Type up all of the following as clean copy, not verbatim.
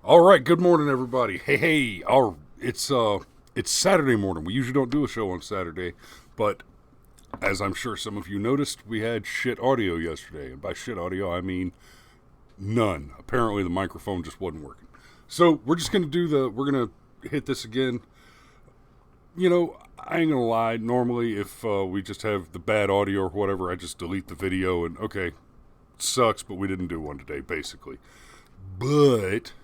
All right, good morning, everybody. It's Saturday morning. We usually don't do a show on Saturday, but as I'm sure some of you noticed, we had shit audio yesterday, and by shit audio I mean none. Apparently, the microphone just wasn't working. So we're just gonna we're gonna hit this again. I ain't gonna lie. Normally, if we just have the bad audio or whatever, I just delete the video and okay, sucks, but we didn't do one today, basically. But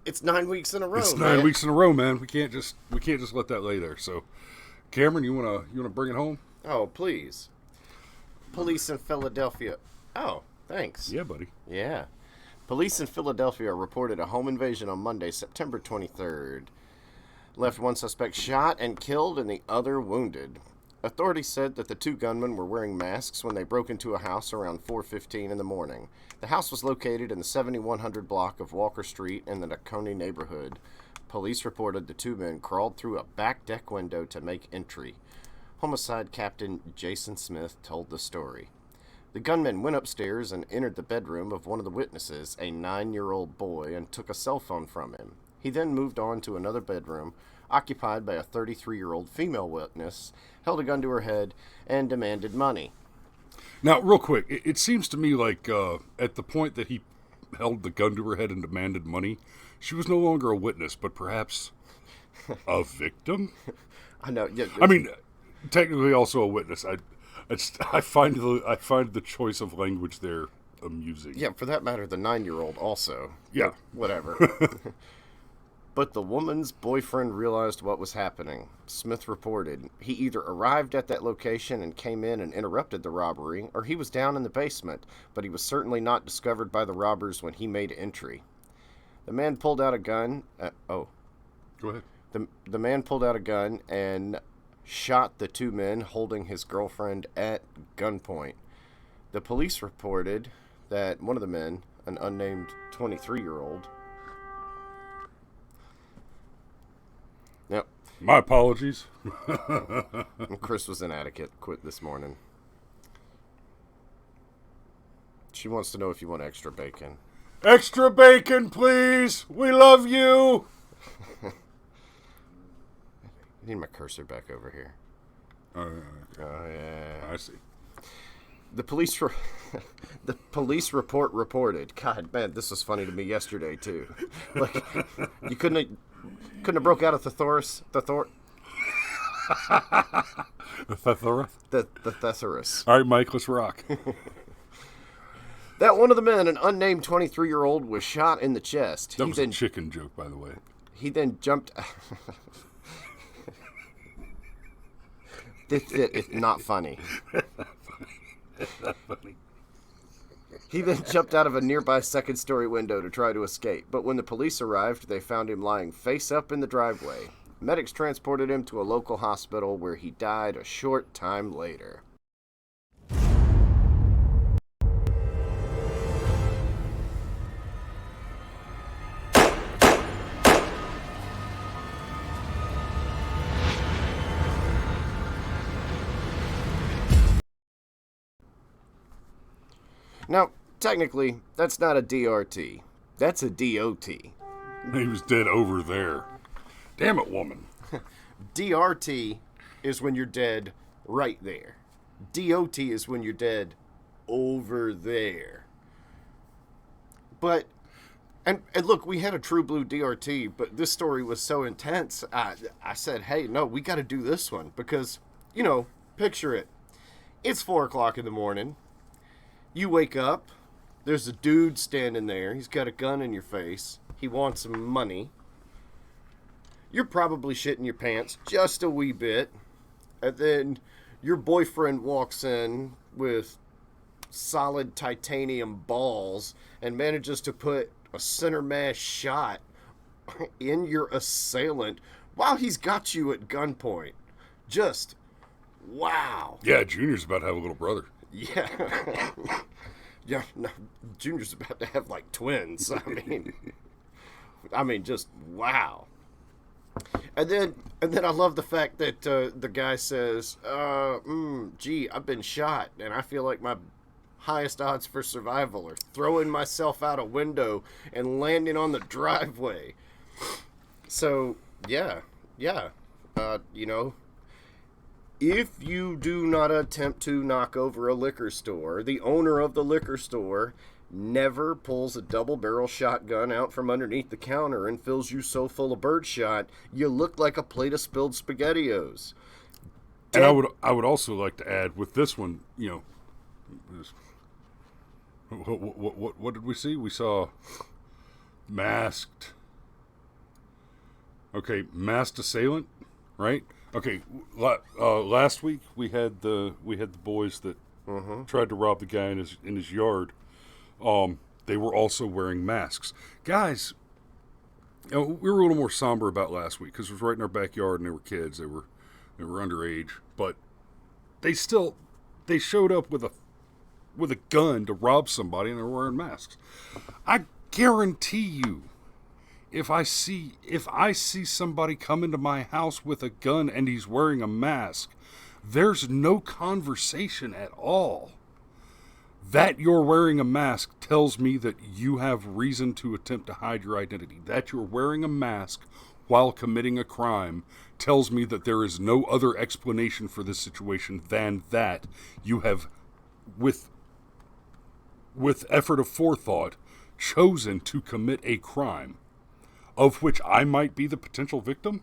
It's 9 weeks in a row. it's 9 weeks in a row, man. We can't just let that lay there. So, Cameron, you wanna bring it home? Oh, please. Police in Philadelphia. Oh, thanks. Yeah, buddy. Yeah. Police in Philadelphia reported a home invasion on Monday, September 23rd. Left one suspect shot and killed and the other wounded. Authorities said that the two gunmen were wearing masks when they broke into a house around 4:15 in the morning. The house was located in the 7100 block of Walker Street in the Nakoni neighborhood. Police reported the two men crawled through a back deck window to make entry. Homicide Captain Jason Smith told the story. The gunmen went upstairs and entered the bedroom of one of the witnesses, a 9-year-old boy, and took a cell phone from him. He then moved on to another bedroom, occupied by a 33-year-old female witness, held a gun to her head, and demanded money. Now, real quick, it seems to me like at the point that he held the gun to her head and demanded money, she was no longer a witness, but perhaps a victim. I know. Yeah, I mean, technically also a witness. I find the choice of language there amusing. yeah. For that matter, the 9-year-old also. Yeah. Whatever. But the woman's boyfriend realized what was happening. Smith reported he either arrived at that location and came in and interrupted the robbery, or he was down in the basement, but he was certainly not discovered by the robbers when he made entry. The man pulled out a gun. Go ahead. The man pulled out a gun and shot the two men holding his girlfriend at gunpoint. The police reported that one of the men, an unnamed 23-year-old, Yep. My apologies. Chris was inadequate. Quit this morning. She wants to know if you want extra bacon. Extra bacon, please. We love you. I need my cursor back over here. Oh, yeah. I see. The police the police report reported. God, man, this was funny to me yesterday too. Like, you couldn't have broke out a thesaurus. The thesaurus. The thesaurus. All right, Mike, let's rock. That one of the men, an unnamed 23-year-old, was shot in the chest. That was a chicken joke, by the way. He then jumped. It's not funny. It's not funny. He then jumped out of a nearby second-story window to try to escape, but when the police arrived, they found him lying face up in the driveway. Medics transported him to a local hospital where he died a short time later. Now, technically, that's not a DRT. That's a DOT. He was dead over there. Damn it, woman. DRT is when you're dead right there. DOT is when you're dead over there. But, and look, we had a true blue DRT, but this story was so intense, I said, hey, no, we got to do this one. Because, picture it. It's 4 o'clock in the morning. You wake up, there's a dude standing there. He's got a gun in your face. He wants some money. You're probably shitting your pants just a wee bit. And then your boyfriend walks in with solid titanium balls and manages to put a center mass shot in your assailant while he's got you at gunpoint. Just, wow. Yeah, Junior's about to have a little brother. Yeah. Yeah, no, Junior's about to have like twins. I mean, just wow. And then I love the fact that the guy says, gee, I've been shot and I feel like my highest odds for survival are throwing myself out a window and landing on the driveway. So, yeah. You know, if you do not attempt to knock over a liquor store, the owner of the liquor store never pulls a double-barrel shotgun out from underneath the counter and fills you so full of birdshot you look like a plate of spilled SpaghettiOs. And I would also like to add with this one, you know, what did we see? We saw masked. Okay, masked assailant, right? Okay, last week we had the boys that tried to rob the guy in his yard. They were also wearing masks. Guys, you know, we were a little more somber about last week because it was right in our backyard and they were kids. They were underage, but they showed up with a gun to rob somebody and they were wearing masks. I guarantee you, if I see somebody come into my house with a gun and he's wearing a mask, there's no conversation at all. That you're wearing a mask tells me that you have reason to attempt to hide your identity. That you're wearing a mask while committing a crime tells me that there is no other explanation for this situation than that you have, with effort of forethought, chosen to commit a crime of which I might be the potential victim.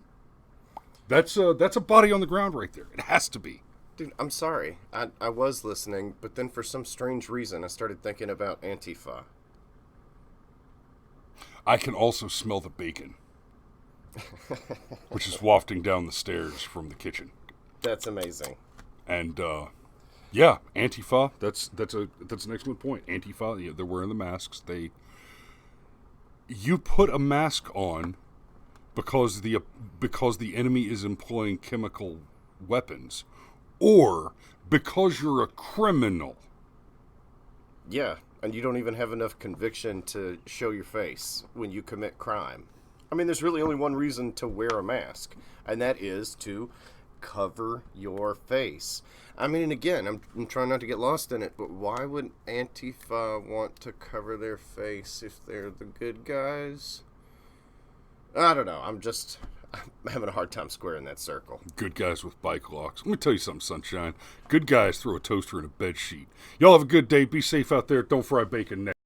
That's a body on the ground right there. It has to be. Dude, I'm sorry. I was listening, but then for some strange reason I started thinking about Antifa. I can also smell the bacon, which is wafting down the stairs from the kitchen. That's amazing. And yeah, Antifa. That's an excellent point. Antifa. Yeah, they're wearing the masks. You put a mask on because the enemy is employing chemical weapons, or because you're a criminal. Yeah, and you don't even have enough conviction to show your face when you commit crime. I mean, there's really only one reason to wear a mask, and that is to cover your face. I mean, and again, I'm trying not to get lost in it, but why would Antifa want to cover their face if they're the good guys? I don't know. I'm having a hard time squaring that circle. Good guys with bike locks. Let me tell you something, sunshine. Good guys throw a toaster in a bed sheet. Y'all have a good day. Be safe out there. Don't fry bacon next.